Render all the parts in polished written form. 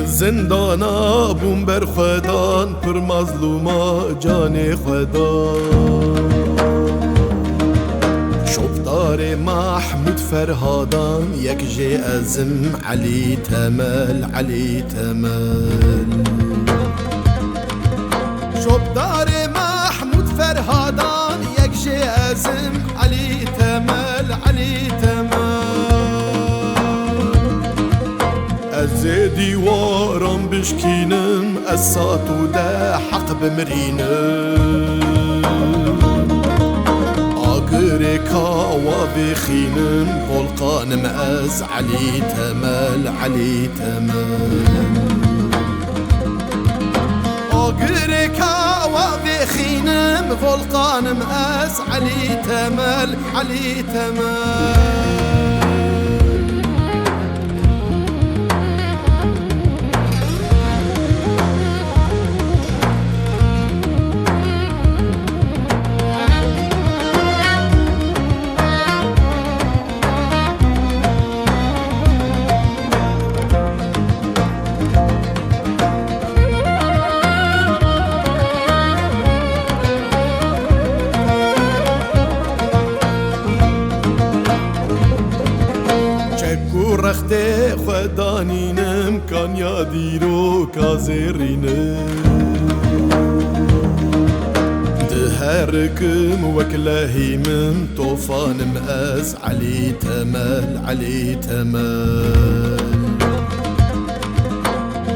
زندانا بوم بر خودان پر مظلوما جان خدا شبدار محمود فرهادان یک جی ازم علی تمل علی تمل شبدار محمود فرهادان یک جی ازم علی تمل علی تمل از دیوارم بشکینم از ساتو ده حق بمرینم آگر کاوا بخینم volqanım از علی تمل علی تمل آگر کاوا بخینم volqanım از علی تمل علی تمل رخت خدانینم کان یادیرو کازرینم دهركم وكلاهيمم طوفانم از علی تمل علی تمل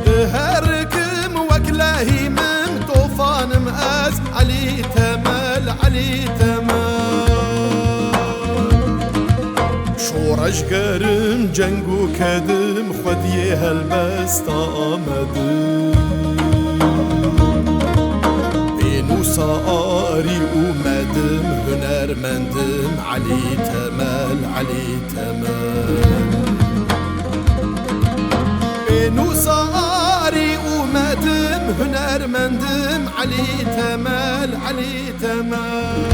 دهركم وكلاهيمم طوفانم از علی تمل علی تمل شورش گرم جنگو کدم خودیه هلبست آمدم بینوسا آری اومدم هنرمندم علی تمل علی تمل بینوسا آری اومدم هنرمندم علی تمل علی تمل